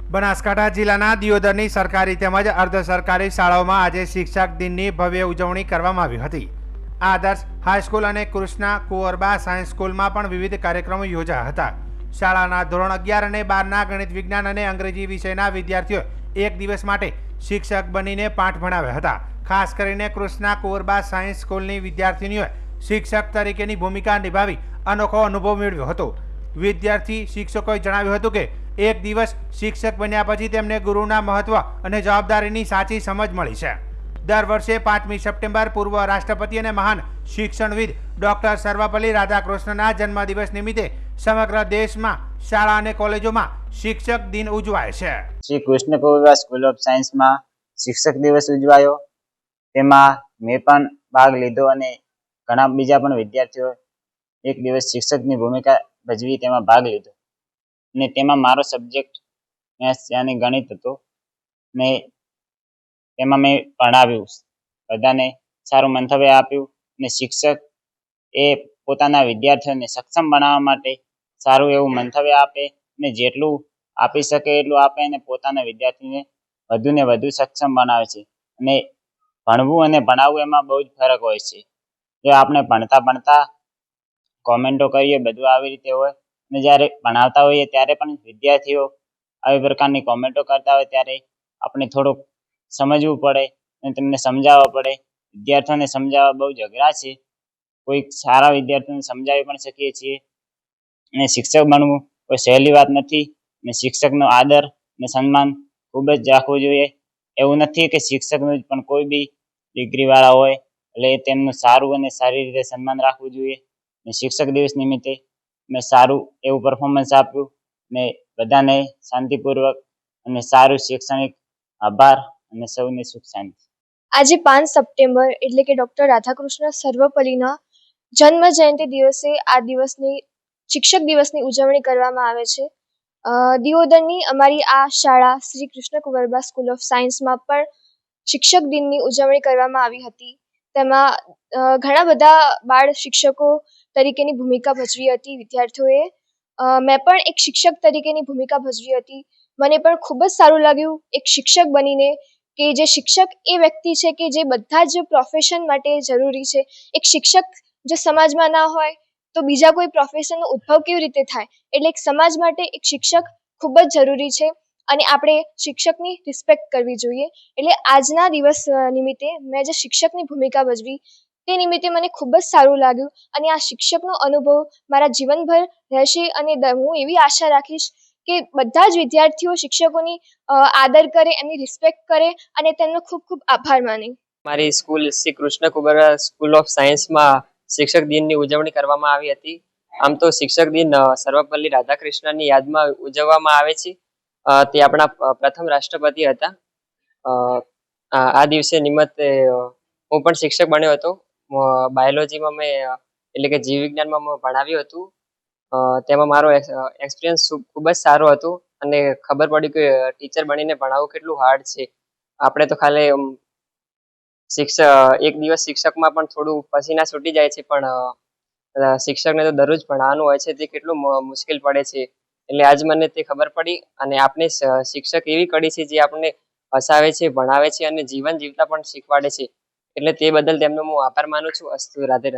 બનાસકાંઠા જિલ્લાના દિયોદરની સરકારી તેમજ અર્ધ સરકારી શાળાઓમાં આજે શિક્ષક દિનની ભવ્ય ઉજવણી કરવામાં આવી હતી। આદર્શ હાઈસ્કૂલ અને કૃષ્ણા કુંવરબા સાયન્સ સ્કૂલમાં પણ વિવિધ કાર્યક્રમો યોજાયા હતા। શાળાના ધોરણ 11 અને 12ના ગણિત વિજ્ઞાન અને અંગ્રેજી વિષયના વિદ્યાર્થીઓ એક દિવસ માટે શિક્ષક બનીને પાઠ ભણાવ્યા હતા। ખાસ કરીને કૃષ્ણા કુંવરબા સાયન્સ સ્કૂલની વિદ્યાર્થીનીઓએ શિક્ષક તરીકેની ભૂમિકા નિભાવી અનોખો અનુભવ મેળવ્યો હતો। વિદ્યાર્થી શિક્ષકોએ જણાવ્યું હતું કે એક દિવસ શિક્ષક બન્યા પછી તેમને ગુરુના મહત્વ અને જવાબદારીની સાચી સમજ મળી છે। દર વર્ષે 5મી સપ્ટેમ્બર પૂર્વ રાષ્ટ્રપતિ અને મહાન શિક્ષણવિદ ડોક્ટર સર્વપલ્લી રાધાકૃષ્ણના જન્મદિવસ નિમિત્તે સમગ્ર દેશમાં શાળા અને કોલેજોમાં શિક્ષક દિન ઉજવાય છે। શ્રી કૃષ્ણ કુંવરબા સ્કૂલ ઓફ સાયન્સમાં શિક્ષક દિવસ ઉજવાયો। તેમાં મેં પણ ભાગ લીધો અને ઘણા બીજા પણ વિદ્યાર્થીઓ એક દિવસ શિક્ષકની ભૂમિકા ભજવી તેમાં ભાગ લીધો અને તેમાં મારો સબ્જેક્ટ મેથ્સ યાની ગણિત હતો ને તેમાં મેં ભણાવ્યું, બધાને સારું મંતવ્ય આપ્યું અને શિક્ષક એ પોતાના વિદ્યાર્થીઓને સક્ષમ બનાવવા માટે સારું એવું મંતવ્ય આપે અને જેટલું આપી શકે એટલું આપે અને પોતાના વિદ્યાર્થીને વધુ ને વધુ સક્ષમ બનાવે છે। અને ભણવું અને ભણાવવું એમાં બહુ જ ફરક હોય છે। જો આપણે ભણતા કોમેન્ટો કરીએ બધું આવી રીતે હોય અને જ્યારે ભણાવતા હોઈએ ત્યારે પણ વિદ્યાર્થીઓ આવી પ્રકારની કોમેન્ટો કરતા હોય ત્યારે આપણે થોડુંક સમજવું પડે અને તેમને સમજાવવા પડે। વિદ્યાર્થીઓને સમજાવવા બહુ જ અઘરા છે। કોઈ સારા વિદ્યાર્થીઓને સમજાવી પણ શકીએ છીએ અને શિક્ષક બનવું કોઈ સહેલી વાત નથી અને શિક્ષકનો આદર અને સન્માન ખૂબ જ રાખવું જોઈએ। એવું નથી કે શિક્ષકનું જ પણ કોઈ બી ડિગ્રીવાળા હોય એટલે તેમનું સારું અને સારી રીતે સન્માન રાખવું જોઈએ। અને શિક્ષક દિવસ નિમિત્તે મેં સારું એવું પરફોર્મન્સ આપ્યું ને બધાને શાંતિપૂર્વક અને સારું શૈક્ષણિક આભાર અને સૌને સુખ શાંતિ। આજે 5 સપ્ટેમ્બર એટલે કે ડૉક્ટર રાધાકૃષ્ણ સર્વપલ્લીના જન્મ જયંતિ દિવસે આ દિવસની શિક્ષક દિવસની ઉજવણી કરવામાં આવે છે। દિયોદરની અમારી આ શાળા શ્રી કૃષ્ણ કુંવરબા સ્કૂલ ઓફ સાયન્સમાં પણ શિક્ષક દિનની ઉજવણી કરવામાં આવી હતી। તેમાં ઘણા બધા બાળ શિક્ષકો તરીકેની ભૂમિકા ભજવી હતી વિદ્યાર્થીઓએ। મેં પણ એક શિક્ષક તરીકેની ભૂમિકા ભજવી હતી। મને પણ ખૂબ જ સારું લાગ્યું એક શિક્ષક બનીને કે જે શિક્ષક એ વ્યક્તિ છે કે જે બધા જ પ્રોફેશન માટે જરૂરી છે। એક શિક્ષક જો સમાજમાં ના હોય તો બીજા કોઈ પ્રોફેશનનો ઉદ્ભવ કેવી રીતે થાય? એટલે એક સમાજ માટે એક શિક્ષક ખૂબ જ જરૂરી છે અને આપણે શિક્ષકની રિસ્પેક્ટ કરવી જોઈએ। એટલે આજના દિવસ નિમિત્તે મેં જે શિક્ષકની ભૂમિકા ભજવી તે નિમિત્તે મને ખૂબ જ સારું લાગ્યું અને આ શિક્ષકનો અનુભવ મારા જીવનભર રહેશે અને હું એવી આશા રાખીશ કે બધા જ વિદ્યાર્થીઓ શિક્ષકોની આદર કરે, એમની રિસ્પેક્ટ કરે અને તેમનો ખૂબ ખૂબ આભાર માને। મારી school Shri Krishna Kunvarba school of સાયન્સમાં શિક્ષક દિનની ઉજવણી કરવામાં આવી હતી। આમ તો શિક્ષક દિન સર્વપલ્લી રાધાકૃષ્ણની યાદમાં ઉજવવામાં આવે છે। તે આપણા પ્રથમ રાષ્ટ્રપતિ હતા। આ દિવસે નિમિત્તે હું પણ શિક્ષક બન્યો હતો। બાયોલોજીમાં મેં એટલે કે જીવ વિજ્ઞાનમાં મેં ભણાવ્યું હતું। તેમાં મારો એક્સપિરિયન્સ ખૂબ જ સારો હતો અને ખબર પડી કે ટીચર બનીને ભણાવવું કેટલું હાર્ડ છે। આપણે તો ખાલી એક દિવસ શિક્ષકમાં પણ થોડું પસીના છૂટી જાય છે, પણ શિક્ષકને તો દરરોજ ભણાવવાનું હોય છે તે કેટલું મુશ્કેલ પડે છે। એટલે આજ મને તે ખબર પડી અને આપણે શિક્ષક એવી કડી છે જે આપણને હસાવે છે, ભણાવે છે અને જીવન જીવતા પણ શીખવાડે છે। એટલે તે બદલ તેમનો હું આભાર માનું છું। અસ્તુ, રાધે રાધે।